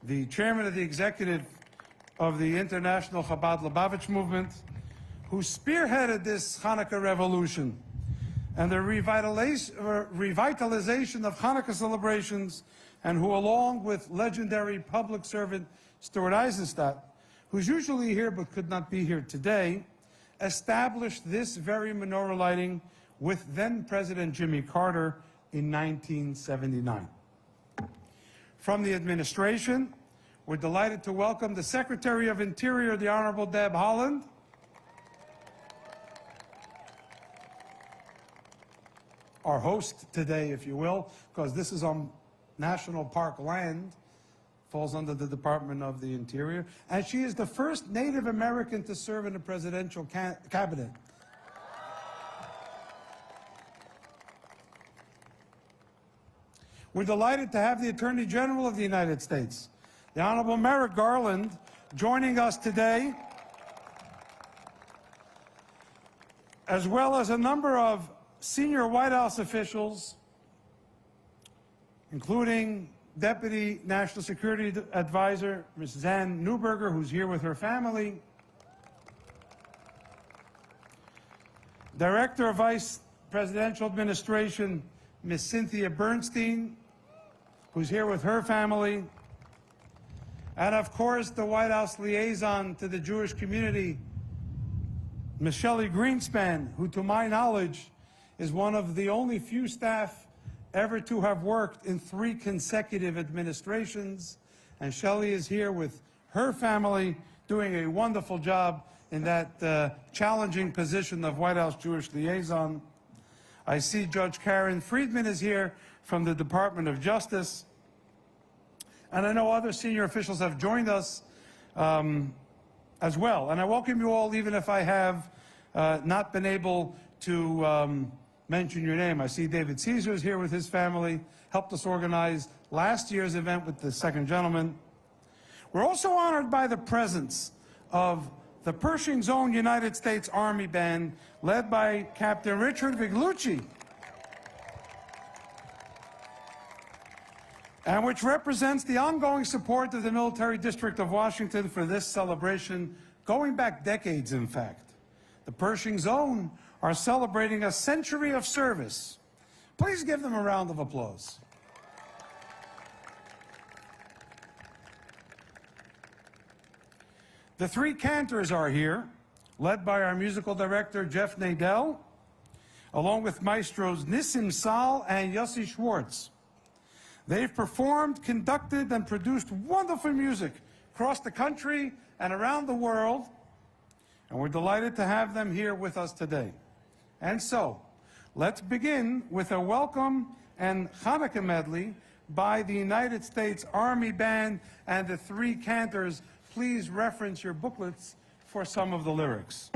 the chairman of the executive of the International Chabad Lubavitch movement, who spearheaded this Hanukkah revolution and the revitalization of Hanukkah celebrations, and who, along with legendary public servant Stuart Eisenstadt, who's usually here but could not be here today, established this very menorah lighting with then-President Jimmy Carter in 1979. From the administration, we're delighted to welcome the Secretary of Interior, the Honorable Deb Haaland, our host today, if you will, because this is on national park land, falls under the Department of the Interior, and she is the first Native American to serve in the presidential cabinet. We're delighted to have the Attorney General of the United States, the Honorable Merrick Garland, joining us today, as well as a number of senior White House officials, including Deputy National Security Advisor, Ms. Ann Neuberger, who's here with her family, Director of Vice Presidential Administration, Ms. Cynthia Bernstein, who's here with her family, and of course the White House liaison to the Jewish community, Ms. Shelley Greenspan, who to my knowledge is one of the only few staff ever to have worked in 3 consecutive administrations. And Shelley is here with her family doing a wonderful job in that challenging position of White House Jewish liaison. I see Judge Karen Friedman is here from the Department of Justice. And I know other senior officials have joined us as well. And I welcome you all, even if I have not been able to mention your name. I see David Caesar is here with his family, helped us organize last year's event with the second gentleman. We're also honored by the presence of the Pershing's own United States Army Band, led by Captain Richard Viglucci, and which represents the ongoing support of the Military District of Washington for this celebration, going back decades, in fact. The Pershing's own are celebrating a century of service. Please give them a round of applause. The 3 cantors are here, led by our musical director, Jeff Nadell, along with maestros Nissim Sal and Yossi Schwartz. They've performed, conducted, and produced wonderful music across the country and around the world, and we're delighted to have them here with us today. And so, let's begin with a welcome and Hanukkah medley by the United States Army Band and the 3 cantors. Please reference your booklets for some of the lyrics.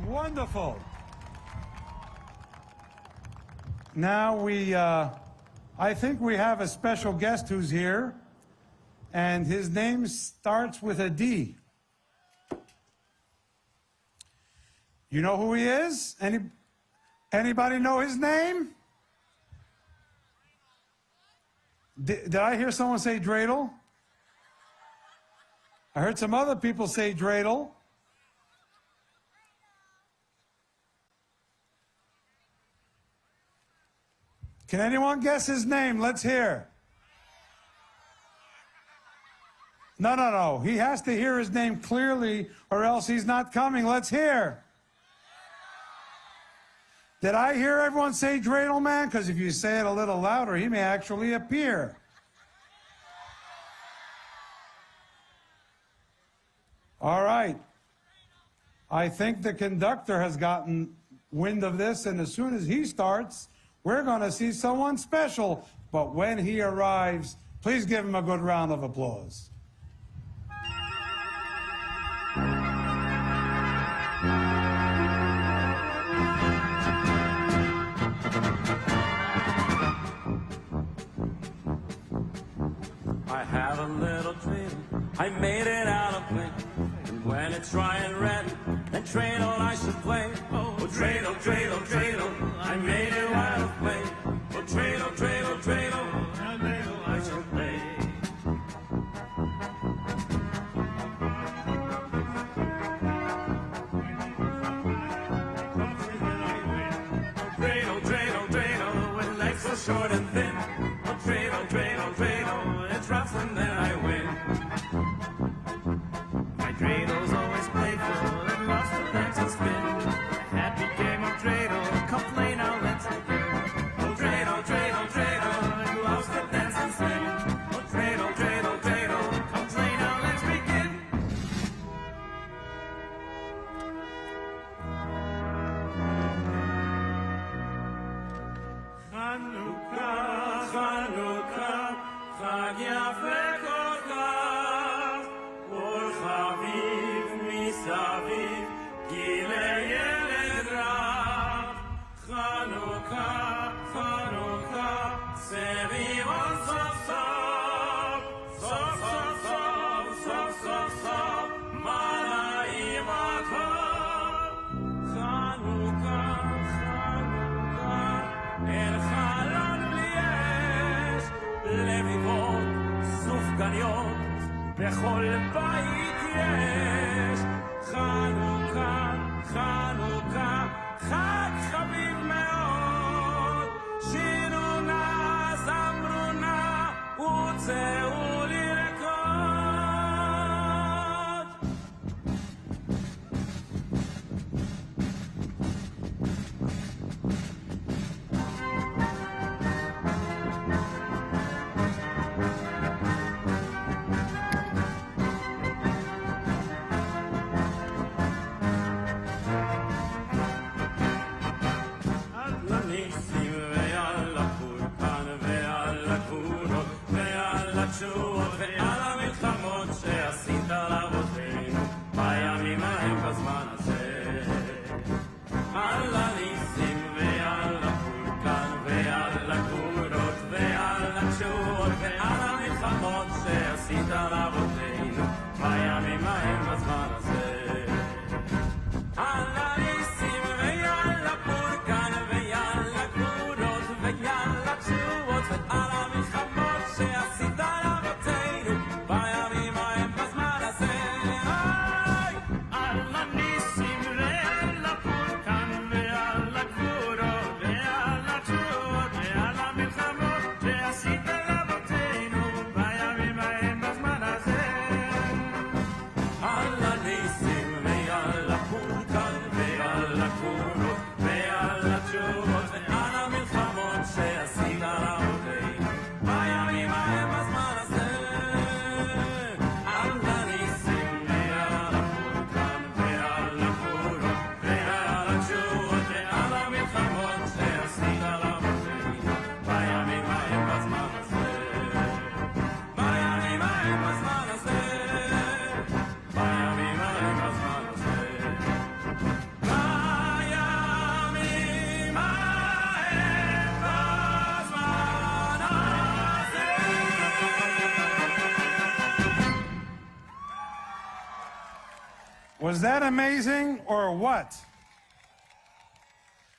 Wonderful. Now I think we have a special guest who's here, and his name starts with a D. You know who he is? Anybody know his name? Did I hear someone say dreidel? I heard some other people say dreidel. Can anyone guess his name? Let's hear. No. He has to hear his name clearly or else he's not coming. Let's hear. Did I hear everyone say dreidel man? Because if you say it a little louder, he may actually appear. All right. I think the conductor has gotten wind of this, and as soon as he starts, we're going to see someone special. But when he arrives, please give him a good round of applause. I have a little dream, I made it out of clay. And when it's dry and red, then dreidel I should play. Oh, dreidel, dreidel, dreidel, I made it out of clay. Oh, dreidel, dreidel, dreidel, I should play. Dreidel, dreidel, dreidel, with legs so short and thin. Oh, dreidel, dreidel, dreidel, it's rough and then I win. My dreidel's always playful and loves to dance and spin. A happy game of dreidel, come play now, let's begin. Oh, dreidel, dreidel, dreidel, it loves to dance and spin. Oh, dreidel, dreidel, dreidel, come play now, let's begin. Chanukah, Chanukah, Chag Yafe Kol Kach, Or Chaviv Misaviv, Gilei Yeled Rav. Chanukah, Chanukah, Sevivon Sof Sof, Sof Sof Sof, Sof Sof Sof, Malayim Atov. Chanukah, Chanukah, El Chalon bli esh, לבבות, סופגניות, בכל בית יש. חנוכה, חנוכה, חג חביב מאוד. שירו נא, זמרו נא, וצאו לרקוד. Was that amazing or what?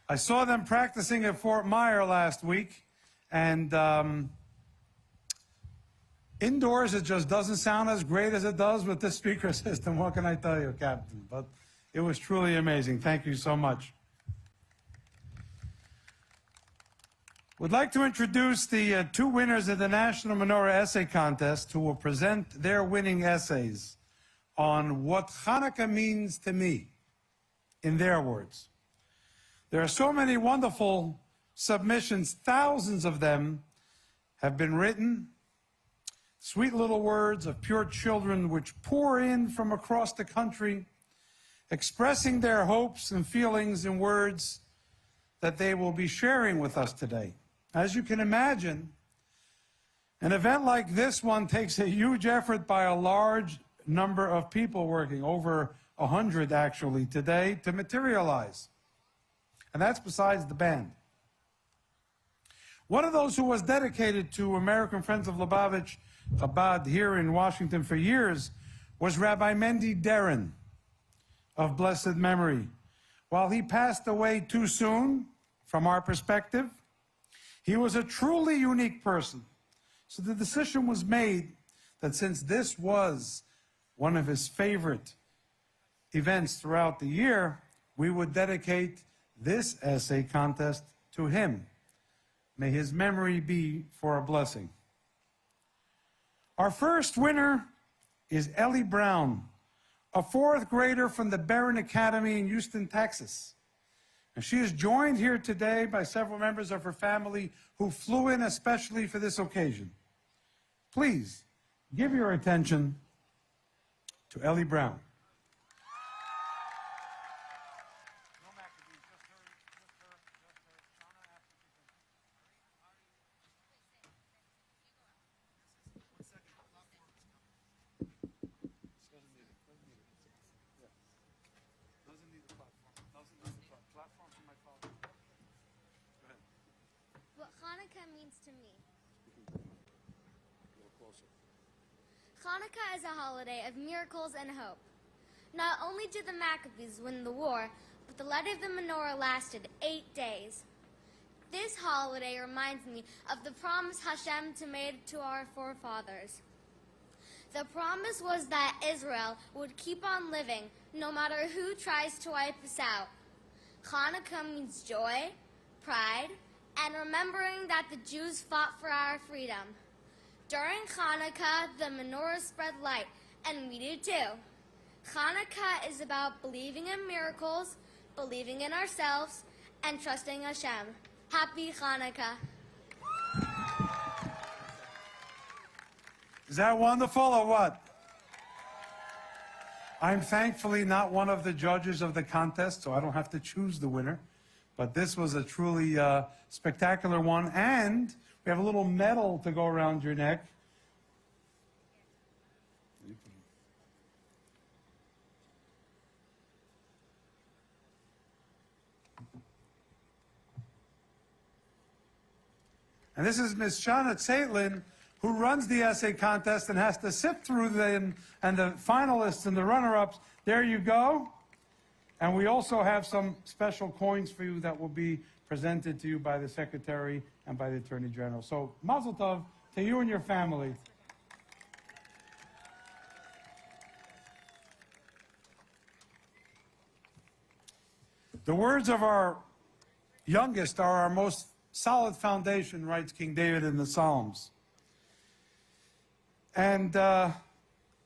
I saw them practicing at Fort Myer last week, and indoors it just doesn't sound as great as it does with this speaker system. What can I tell you, Captain? But it was truly amazing. Thank you so much. Would like to introduce the two winners of the National Menorah Essay Contest who will present their winning essays on what Hanukkah means to me, in their words. There are so many wonderful submissions, thousands of them have been written, sweet little words of pure children which pour in from across the country, expressing their hopes and feelings in words that they will be sharing with us today. As you can imagine, an event like this one takes a huge effort by a large number of people working, over 100 actually today, to materialize. And that's besides the band. One of those who was dedicated to American Friends of Lubavitch Chabad here in Washington for years was Rabbi Mendy Darren of blessed memory. While he passed away too soon, from our perspective, he was a truly unique person. So the decision was made that since this was one of his favorite events throughout the year, we would dedicate this essay contest to him. May his memory be for a blessing. Our first winner is Ellie Brown, a fourth grader from the Barron Academy in Houston, Texas. And she is joined here today by several members of her family who flew in especially for this occasion. Please give your attention to Ellie Brown. What Hanukkah means to me. Hanukkah is a holiday of miracles and hope. Not only did the Maccabees win the war, but the light of the menorah lasted 8 days. This holiday reminds me of the promise Hashem made to our forefathers. The promise was that Israel would keep on living no matter who tries to wipe us out. Hanukkah means joy, pride, and remembering that the Jews fought for our freedom. During Hanukkah, the menorah spread light, and we do too. Hanukkah is about believing in miracles, believing in ourselves, and trusting Hashem. Happy Hanukkah. Is that wonderful or what? I'm thankfully not one of the judges of the contest, so I don't have to choose the winner. But this was a truly spectacular one, and we have a little medal to go around your neck. And this is Ms. Shana Zeitlin, who runs the essay contest and has to sift through them and the finalists and the runner-ups. There you go. And we also have some special coins for you that will be presented to you by the Secretary and by the Attorney General. So, Mazel Tov to you and your family. The words of our youngest are our most solid foundation, writes King David in the Psalms. And the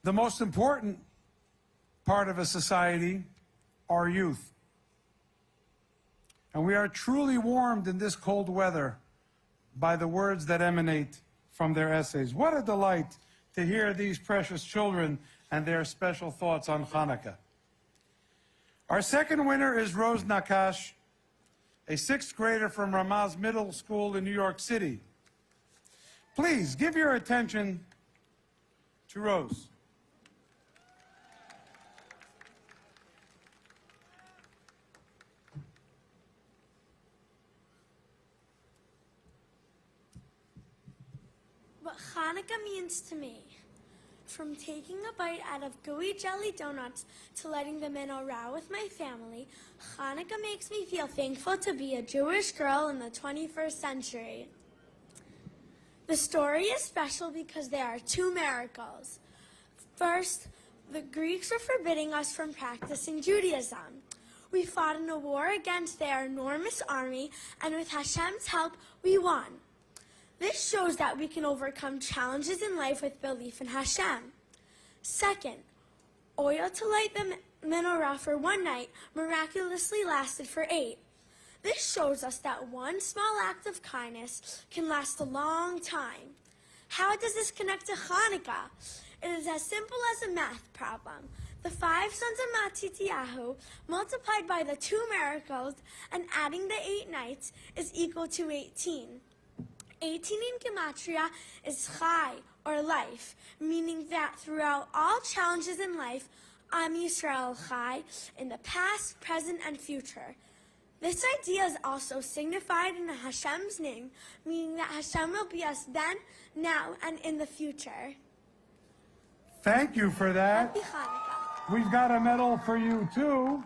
most important part of a society are youth. And we are truly warmed in this cold weather by the words that emanate from their essays. What a delight to hear these precious children and their special thoughts on Hanukkah. Our second winner is Rose Nakash, a sixth grader from Ramaz Middle School in New York City. Please give your attention to Rose. What Hanukkah means to me. From taking a bite out of gooey jelly donuts to lighting the menorah with my family, Hanukkah makes me feel thankful to be a Jewish girl in the 21st century. The story is special because there are two miracles. First, the Greeks were forbidding us from practicing Judaism. We fought in a war against their enormous army, and with Hashem's help, we won. This shows that we can overcome challenges in life with belief in Hashem. Second, oil to light the menorah for one night miraculously lasted for 8. This shows us that one small act of kindness can last a long time. How does this connect to Hanukkah? It is as simple as a math problem. The 5 sons of Matityahu multiplied by the 2 miracles and adding the 8 nights is equal to 18. 18 in Gematria is Chai, or life, meaning that throughout all challenges in life, Am Yisrael Chai, in the past, present, and future. This idea is also signified in Hashem's name, meaning that Hashem will be us then, now, and in the future. Thank you for that. Happy Hanukkah. We've got a medal for you, too.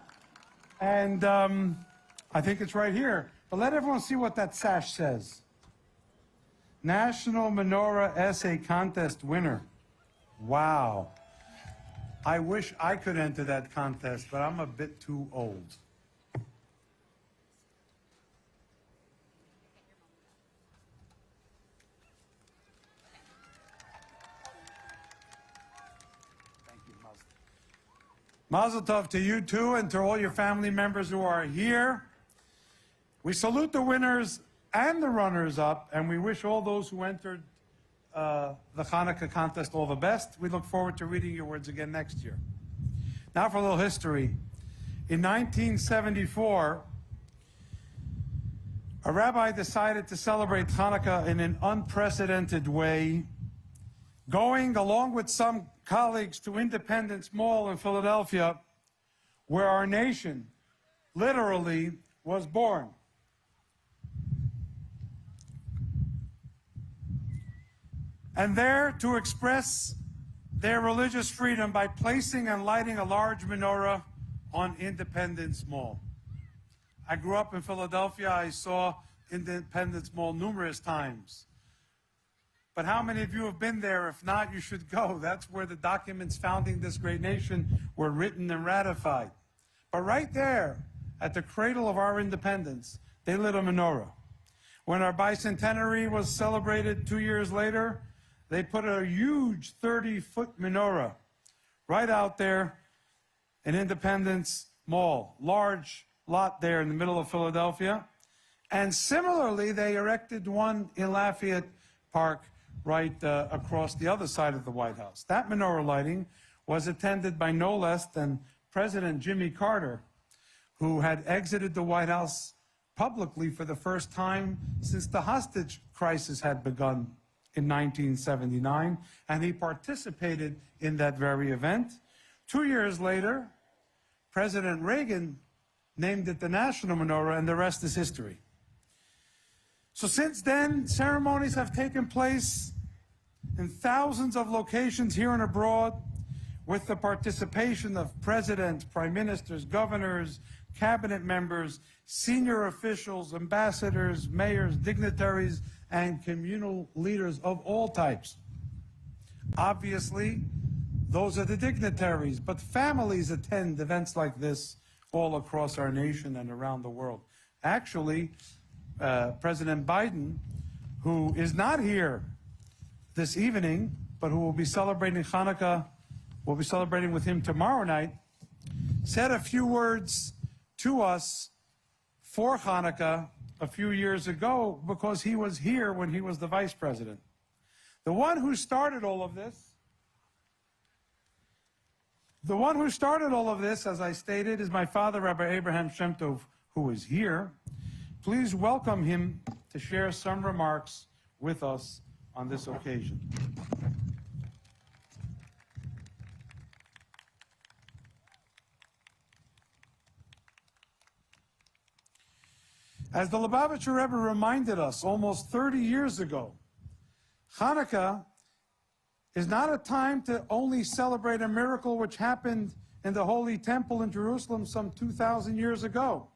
And I think it's right here. But let everyone see what that sash says. National Menorah Essay Contest winner. Wow. I wish I could enter that contest, but I'm a bit too old. Thank you, Mazel Tov to you too, and to all your family members who are here. We salute the winners and the runners-up, and we wish all those who entered the Hanukkah contest all the best. We look forward to reading your words again next year. Now for a little history. In 1974, a rabbi decided to celebrate Hanukkah in an unprecedented way, going along with some colleagues to Independence Mall in Philadelphia, where our nation literally was born. And there to express their religious freedom by placing and lighting a large menorah on Independence Mall. I grew up in Philadelphia. I saw Independence Mall numerous times. But how many of you have been there? If not, you should go. That's where the documents founding this great nation were written and ratified. But right there, at the cradle of our independence, they lit a menorah. When our bicentenary was celebrated 2 years later, they put a huge 30-foot menorah right out there in Independence Mall, large lot there in the middle of Philadelphia. And similarly, they erected one in Lafayette Park right across the other side of the White House. That menorah lighting was attended by no less than President Jimmy Carter, who had exited the White House publicly for the first time since the hostage crisis had begun in 1979, and he participated in that very event. 2 years later, President Reagan named it the National Menorah, and the rest is history. So since then, ceremonies have taken place in thousands of locations here and abroad, with the participation of presidents, prime ministers, governors, cabinet members, senior officials, ambassadors, mayors, dignitaries, and communal leaders of all types. Obviously, those are the dignitaries, but families attend events like this all across our nation and around the world. Actually, President Biden, who is not here this evening, but who will be celebrating Hanukkah, we'll be celebrating with him tomorrow night, said a few words to us for Hanukkah a few years ago because he was here when he was the vice president. The one who started all of this, as I stated, is my father, Rabbi Abraham Shem Tov, who is here. Please welcome him to share some remarks with us on this occasion. As the Lubavitcher Rebbe reminded us almost 30 years ago, Hanukkah is not a time to only celebrate a miracle which happened in the Holy Temple in Jerusalem some 2,000 years ago.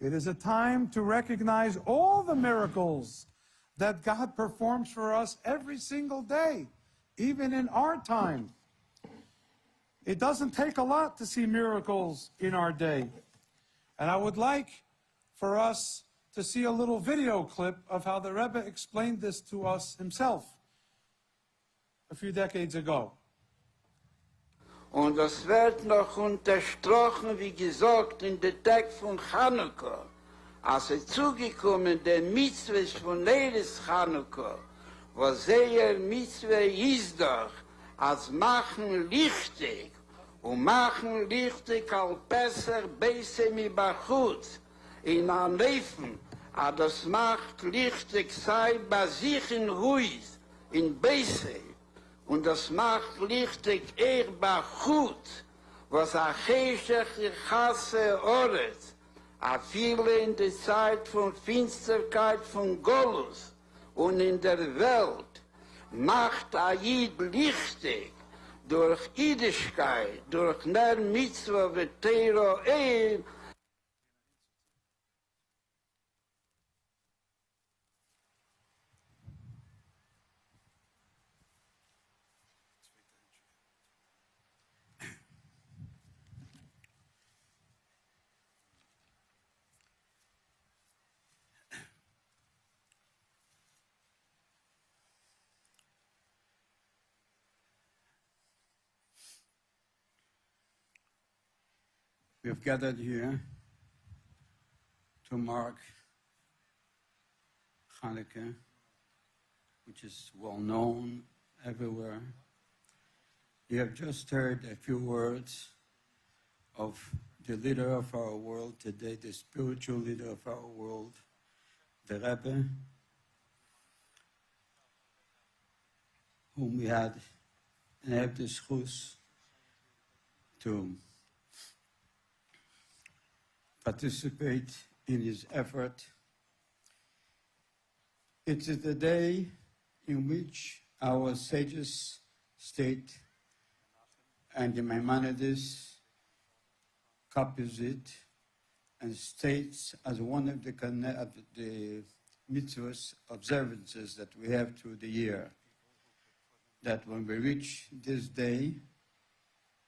It is a time to recognize all the miracles that God performs for us every single day, even in our time. It doesn't take a lot to see miracles in our day. And I would like for us to see a little video clip of how the Rebbe explained this to us himself a few decades ago. Und das wird noch unterstrichen, wie gesagt, in der Tag von Chanukka, als zugekommen der Mitzvah von Eres Chanukka, was Mitzvah ist doch, als machen lichtig, und machen lichtig al besser besser mi bachutz, in an Leben, aber das macht lichtig sei bei sich in Huis, in Besser, und das macht lichtig bachut, was a cheshach chasse oret, a viele in der Zeit von Finsterkeit von Golus und in der Welt, macht a Jid lichtig, durch Jiddischkeit, durch Ner Mitzvah Vetero We have gathered here to mark Hanukkah, which is well known everywhere. You have just heard a few words of the leader of our world today, the spiritual leader of our world, the Rebbe, whom we had and have the schus to participate in his effort. It is the day in which our sages state, and the Maimonides copies it and states as one of the mitzvahs, observances that we have through the year, that when we reach this day,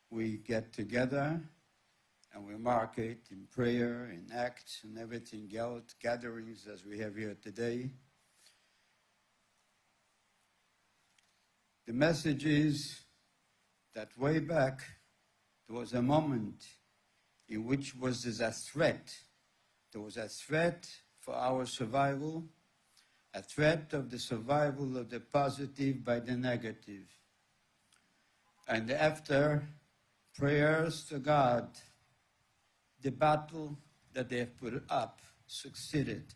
we get together and we mark it in prayer, in acts, and everything else, gatherings as we have here today. The message is that way back, there was a moment in which was a threat. There was a threat for our survival, a threat of the survival of the positive by the negative. And after prayers to God, the battle that they have put up succeeded,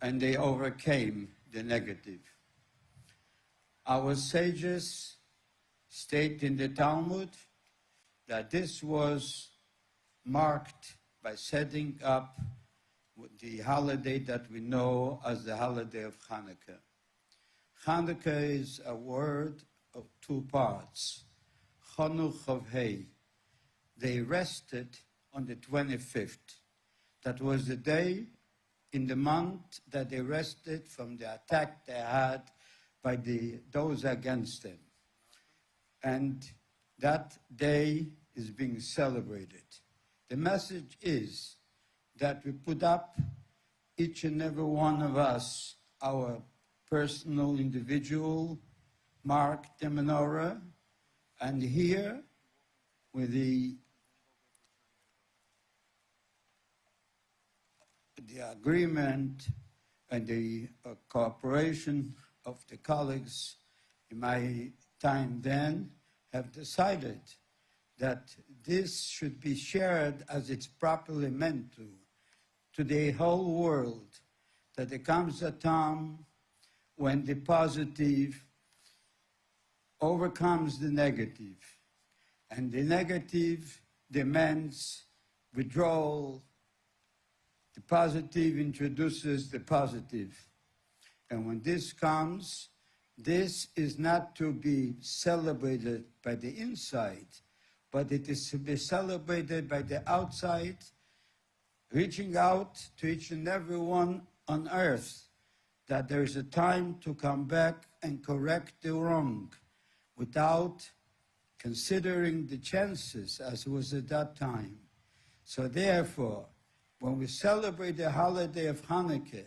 and they overcame the negative. Our sages state in the Talmud that this was marked by setting up the holiday that we know as the holiday of Hanukkah. Hanukkah is a word of two parts, Chanuch of Hay. They rested on the 25th. That was the day in the month that they rested from the attack they had by those against them. And that day is being celebrated. The message is that we put up, each and every one of us, our personal, individual, mark the menorah, and here with the agreement and the cooperation of the colleagues in my time then have decided that this should be shared as it's properly meant to the whole world, that there comes a time when the positive overcomes the negative, and the negative demands withdrawal. The positive introduces the positive. And when this comes, this is not to be celebrated by the inside, but it is to be celebrated by the outside, reaching out to each and every one on earth, that there is a time to come back and correct the wrong without considering the chances as was at that time. So therefore, when we celebrate the holiday of Hanukkah,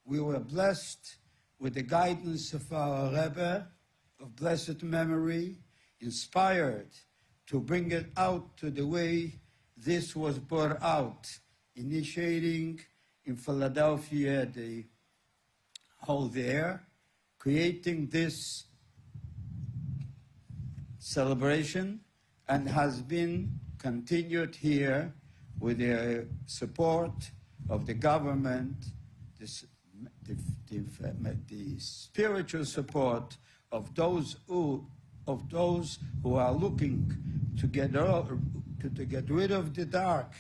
we were blessed with the guidance of our Rebbe of blessed memory, inspired to bring it out to the way this was brought out, initiating in Philadelphia the whole there, creating this celebration, and has been continued here with the support of the government, the spiritual support of those who are looking to get rid of the dark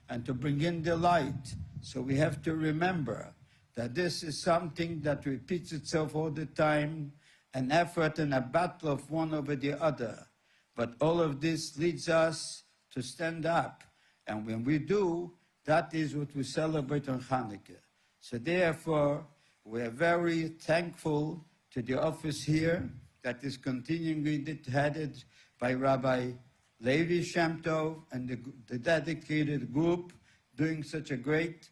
and to bring in the light. So we have to remember that this is something that repeats itself all the time, an effort and a battle of one over the other. But all of this leads us to stand up. And when we do, that is what we celebrate on Hanukkah. So therefore, we are very thankful to the office here that is continuing headed by Rabbi Levi Shem Tov and the dedicated group doing such a great,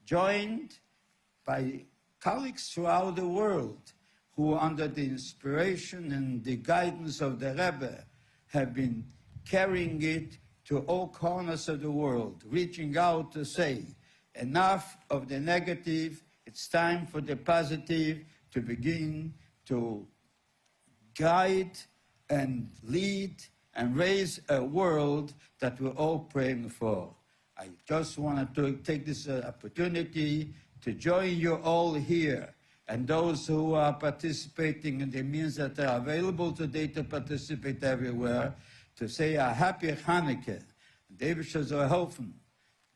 joined by colleagues throughout the world who, under the inspiration and the guidance of the Rebbe, have been carrying it to all corners of the world, reaching out to say, enough of the negative, it's time for the positive to begin to guide and lead and raise a world that we're all praying for. I just wanted to take this opportunity to join you all here, and those who are participating in the means that are available today to participate everywhere, to say a happy Hanukkah. David should helfen.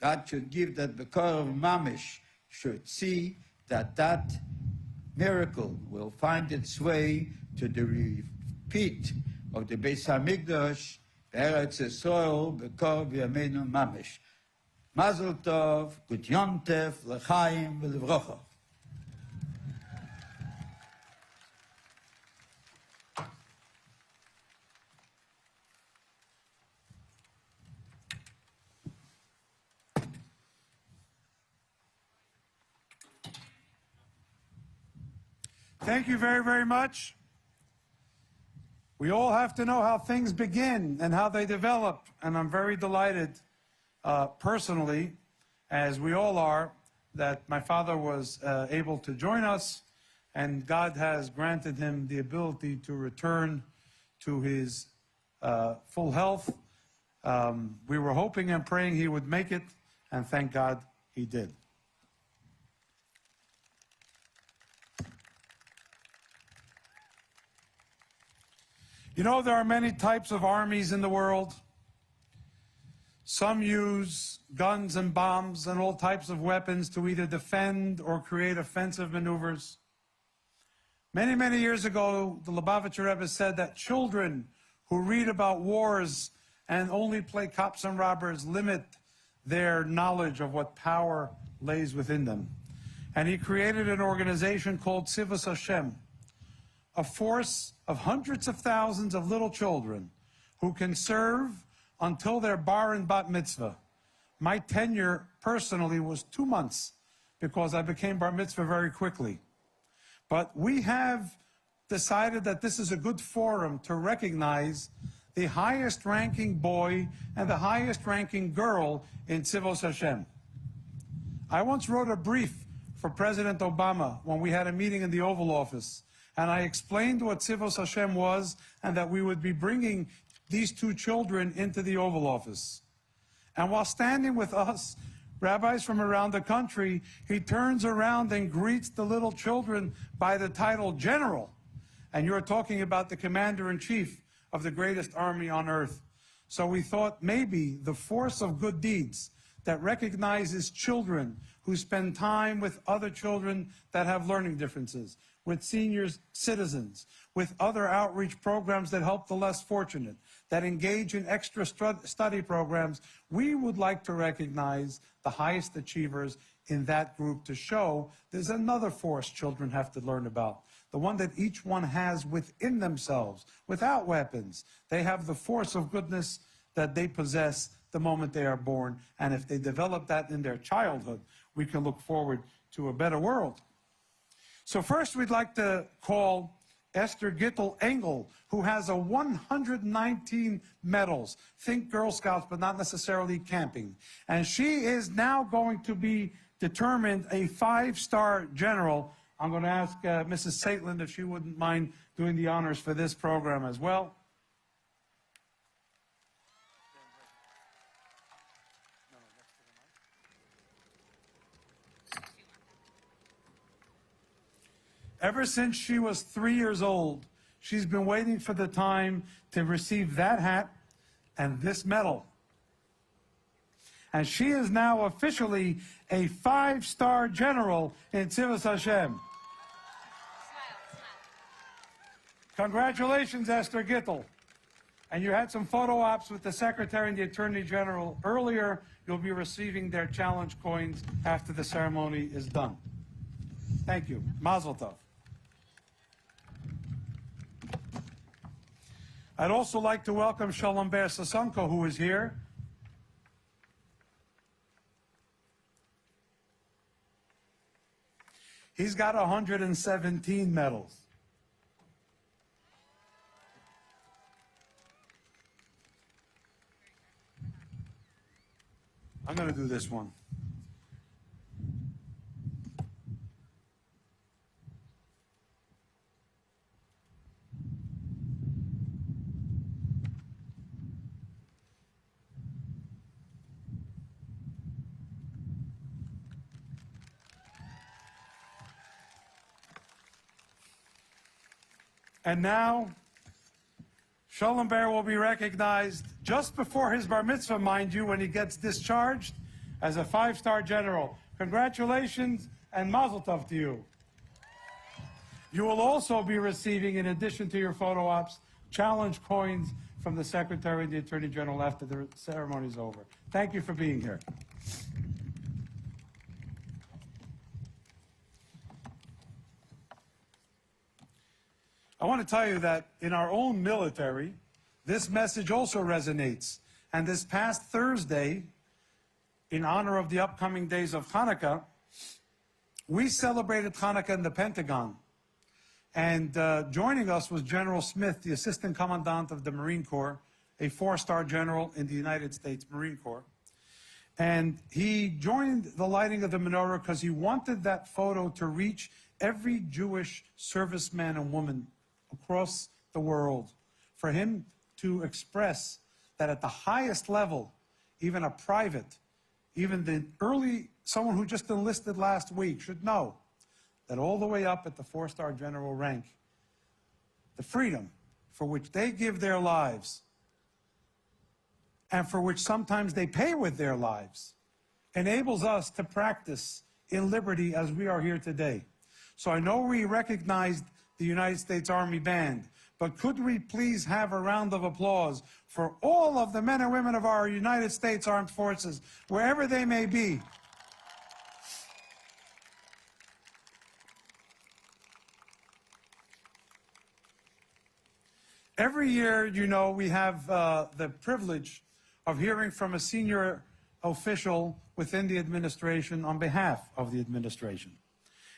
God should give that Bekor of Mamish should see that that miracle will find its way to the repeat of the Beis HaMikdash, Eretz Yisrael, Bekor v'Yameinu Mamish. Mazel Tov, Good Yontef, L'chaim, V'Levrocha. Thank you very, very much. We all have to know how things begin and how they develop, and I'm very delighted personally, as we all are, that my father was able to join us, and God has granted him the ability to return to his full health. We were hoping and praying he would make it, and thank God he did. You know, there are many types of armies in the world. Some use guns and bombs and all types of weapons to either defend or create offensive maneuvers. Many, many years ago, the Lubavitcher Rebbe said that children who read about wars and only play cops and robbers limit their knowledge of what power lays within them. And he created an organization called Tzivos Hashem, a force of hundreds of thousands of little children who can serve until their bar and bat mitzvah. My tenure personally was 2 months because I became bar mitzvah very quickly. But we have decided that this is a good forum to recognize the highest ranking boy and the highest ranking girl in Tzivos Hashem. I once wrote a brief for President Obama when we had a meeting in the Oval Office, and I explained what Tzivos Hashem was and that we would be bringing these two children into the Oval Office. And while standing with us, rabbis from around the country, he turns around and greets the little children by the title General. And you're talking about the Commander-in-Chief of the greatest army on earth. So we thought maybe the force of good deeds that recognizes children who spend time with other children that have learning differences, with senior citizens, with other outreach programs that help the less fortunate, that engage in extra study programs. We would like to recognize the highest achievers in that group to show there's another force children have to learn about, the one that each one has within themselves, without weapons. They have the force of goodness that they possess the moment they are born, and if they develop that in their childhood, we can look forward to a better world. So first we'd like to call Esther Gittel Engel, who has 119 medals. Think Girl Scouts, but not necessarily camping. And she is now going to be determined a 5-star general. I'm going to ask Mrs. Saitland if she wouldn't mind doing the honors for this program as well. Ever since she was 3 years old, she's been waiting for the time to receive that hat and this medal. And she is now officially a 5-star general in Tzivos Hashem. Congratulations, Esther Gittel. And you had some photo ops with the Secretary and the Attorney General earlier. You'll be receiving their challenge coins after the ceremony is done. Thank you. Mazel tov. I'd also like to welcome Shalom Ber Sasonko, who is here. He's got 117 medals. I'm going to do this one. And now, Shalom Ber will be recognized just before his bar mitzvah, mind you, when he gets discharged as a 5-star general. Congratulations and mazel tov to you. You will also be receiving, in addition to your photo ops, challenge coins from the Secretary and the Attorney General after the ceremony is over. Thank you for being here. I want to tell you that in our own military, this message also resonates. And this past Thursday, in honor of the upcoming days of Hanukkah, we celebrated Hanukkah in the Pentagon. And joining us was General Smith, the Assistant Commandant of the Marine Corps, a 4-star general in the United States Marine Corps. And he joined the lighting of the menorah because he wanted that photo to reach every Jewish serviceman and woman across the world, for him to express that at the highest level, even a private, even someone who just enlisted last week should know that all the way up at the 4-star general rank, the freedom for which they give their lives and for which sometimes they pay with their lives enables us to practice in liberty as we are here today. So I know we recognized the United States Army Band, but could we please have a round of applause for all of the men and women of our United States Armed Forces, wherever they may be. Every year, you know, we have the privilege of hearing from a senior official within the administration on behalf of the administration.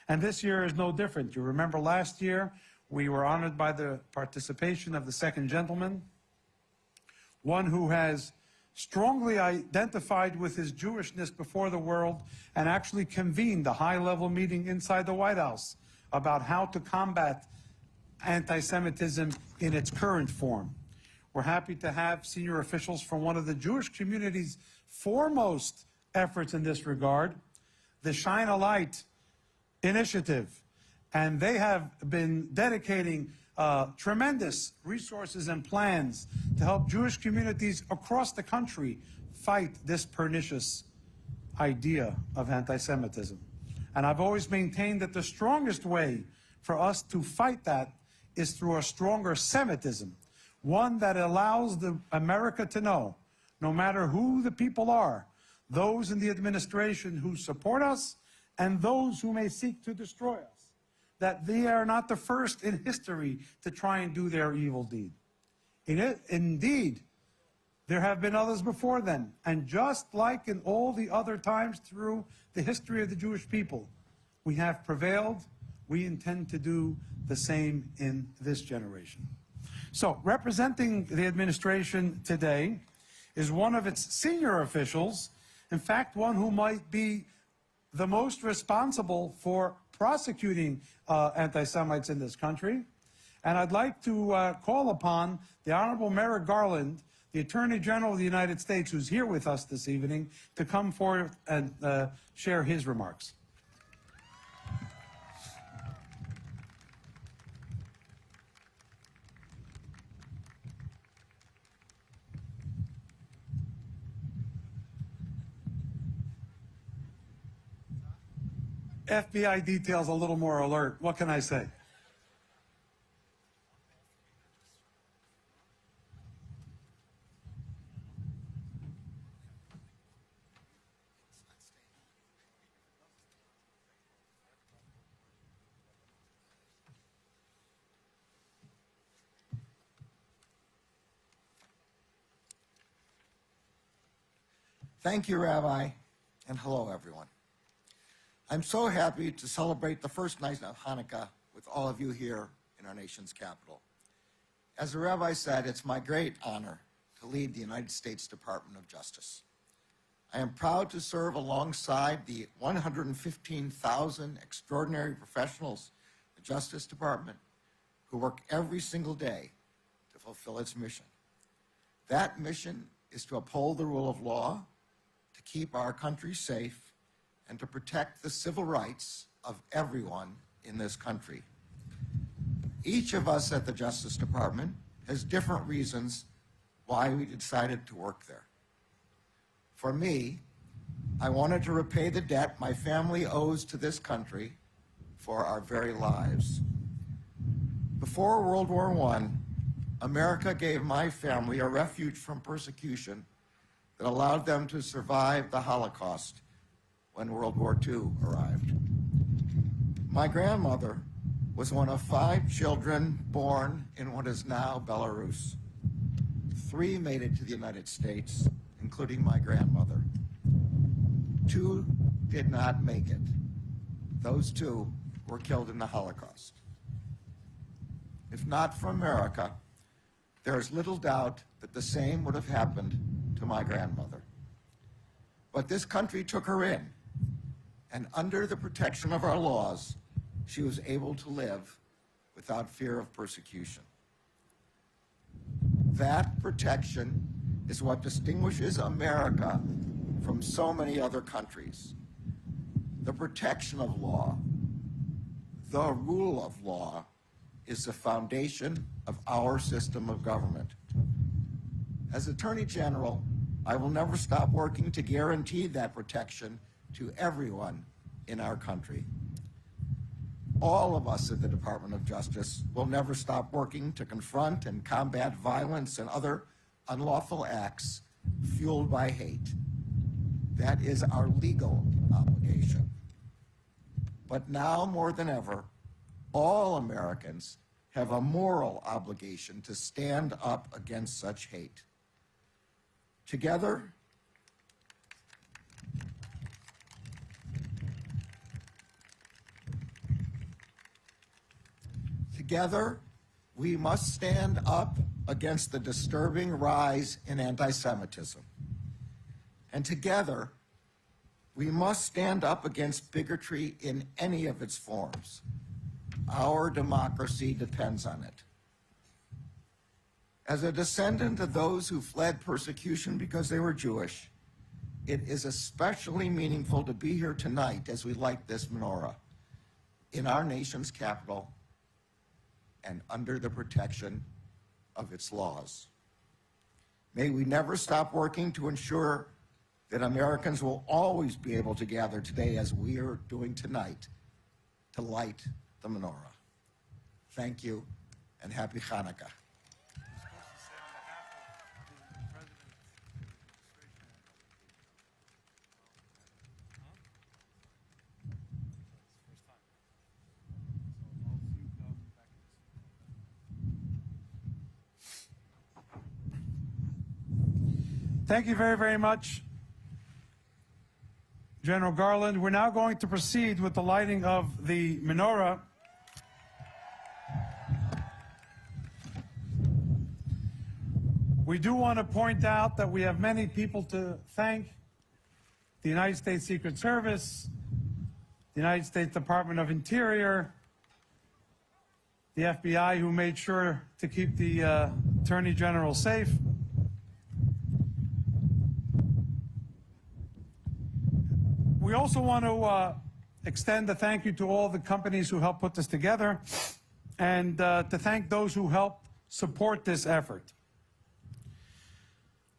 And this year is no different. You remember last year, we were honored by the participation of the second gentleman, one who has strongly identified with his Jewishness before the world and actually convened a high-level meeting inside the White House about how to combat anti-Semitism in its current form. We're happy to have senior officials from one of the Jewish community's foremost efforts in this regard, the Shine a Light initiative, and they have been dedicating tremendous resources and plans to help Jewish communities across the country fight this pernicious idea of anti-Semitism. And I've always maintained that the strongest way for us to fight that is through a stronger Semitism, one that allows America to know, no matter who the people are, those in the administration who support us and those who may seek to destroy us, that they are not the first in history to try and do their evil deed. Indeed, there have been others before then, and just like in all the other times through the history of the Jewish people, we have prevailed. We intend to do the same in this generation. So, representing the administration today is one of its senior officials, in fact, one who might be the most responsible for prosecuting anti-Semites in this country. And I'd like to call upon the Honorable Merrick Garland, the Attorney General of the United States, who's here with us this evening, to come forward and share his remarks. FBI details a little more alert. What can I say? Thank you, Rabbi, and hello, everyone. I'm so happy to celebrate the first night of Hanukkah with all of you here in our nation's capital. As the Rabbi said, it's my great honor to lead the United States Department of Justice. I am proud to serve alongside the 115,000 extraordinary professionals in the Justice Department who work every single day to fulfill its mission. That mission is to uphold the rule of law, to keep our country safe, and to protect the civil rights of everyone in this country. Each of us at the Justice Department has different reasons why we decided to work there. For me, I wanted to repay the debt my family owes to this country for our very lives. Before World War I, America gave my family a refuge from persecution that allowed them to survive the Holocaust when World War II arrived. My grandmother was one of 5 children born in what is now Belarus. 3 made it to the United States, including my grandmother. 2 did not make it. Those 2 were killed in the Holocaust. If not for America, there is little doubt that the same would have happened to my grandmother. But this country took her in, and under the protection of our laws, she was able to live without fear of persecution. That protection is what distinguishes America from so many other countries. The protection of law, the rule of law, is the foundation of our system of government. As Attorney General, I will never stop working to guarantee that protection to everyone in our country. All of us at the Department of Justice will never stop working to confront and combat violence and other unlawful acts fueled by hate. That is our legal obligation. But now more than ever, all Americans have a moral obligation to stand up against such hate. Together, we must stand up against the disturbing rise in anti-Semitism. And together, we must stand up against bigotry in any of its forms. Our democracy depends on it. As a descendant of those who fled persecution because they were Jewish, it is especially meaningful to be here tonight as we light this menorah in our nation's capital and under the protection of its laws. May we never stop working to ensure that Americans will always be able to gather today, as we are doing tonight, to light the menorah. Thank you, and happy Hanukkah. Thank you very, very much, General Garland. We're now going to proceed with the lighting of the menorah. We do want to point out that we have many people to thank: the United States Secret Service, the United States Department of Interior, the FBI, who made sure to keep the Attorney General safe. We also want to extend a thank you to all the companies who helped put this together, and to thank those who helped support this effort.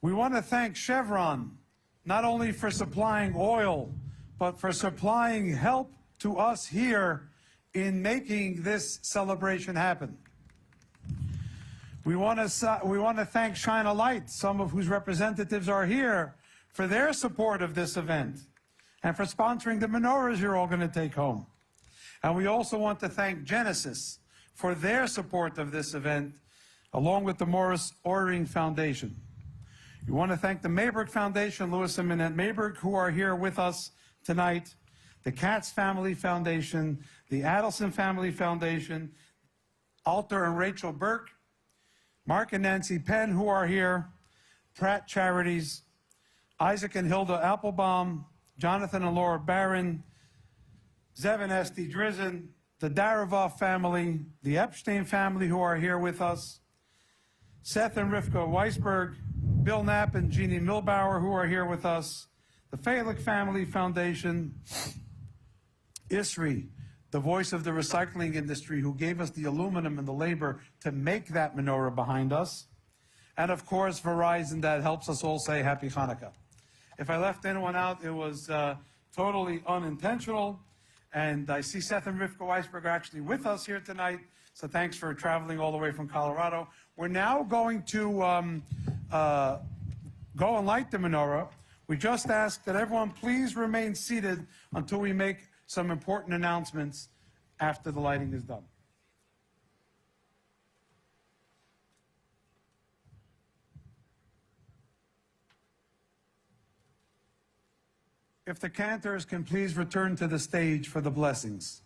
We want to thank Chevron, not only for supplying oil, but for supplying help to us here in making this celebration happen. We want to thank Shine a Light, some of whose representatives are here, for their support of this event and for sponsoring the menorahs you're all going to take home. And we also want to thank Genesis for their support of this event, along with the Morris Ordering Foundation. We want to thank the Mayberg Foundation, Louis and Minette Mayberg, who are here with us tonight, the Katz Family Foundation, the Adelson Family Foundation, Alter and Rachel Burke, Mark and Nancy Penn, who are here, Pratt Charities, Isaac and Hilda Applebaum, Jonathan and Laura Barron, Zev and Esty Drizzen, the Daravoff family, the Epstein family who are here with us, Seth and Rivka Weisberg, Bill Knapp and Jeannie Milbauer who are here with us, the Falick Family Foundation, ISRI, the voice of the recycling industry who gave us the aluminum and the labor to make that menorah behind us, and of course Verizon that helps us all say Happy Hanukkah. If I left anyone out, it was totally unintentional. And I see Seth and Rivka Weisberg are actually with us here tonight, so thanks for traveling all the way from Colorado. We're now going to go and light the menorah. We just ask that everyone please remain seated until we make some important announcements after the lighting is done. If the cantors can please return to the stage for the blessings.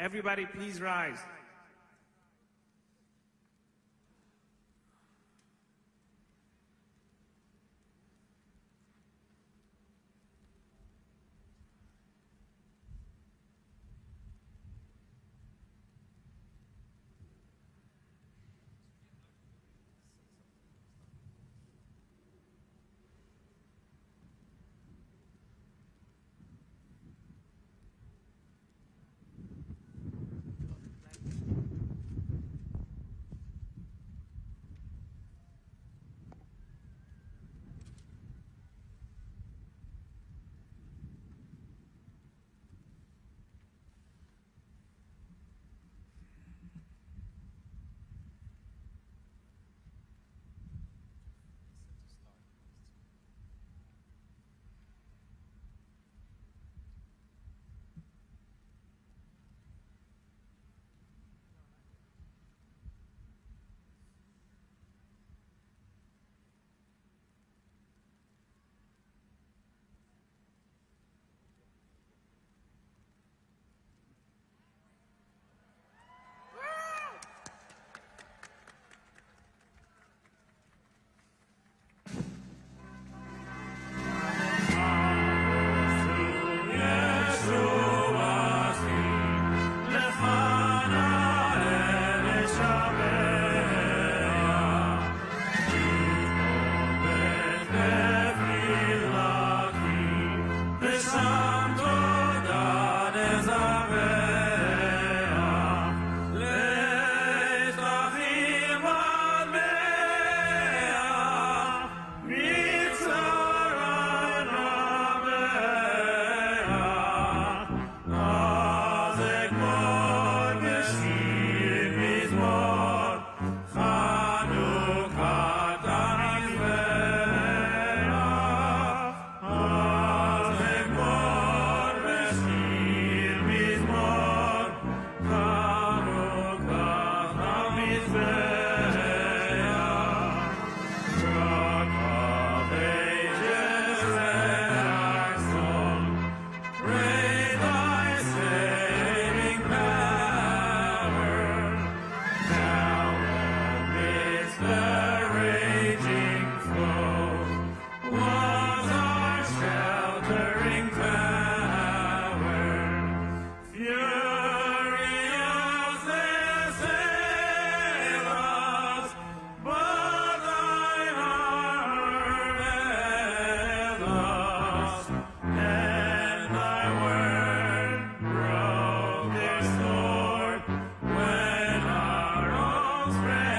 Everybody, please rise.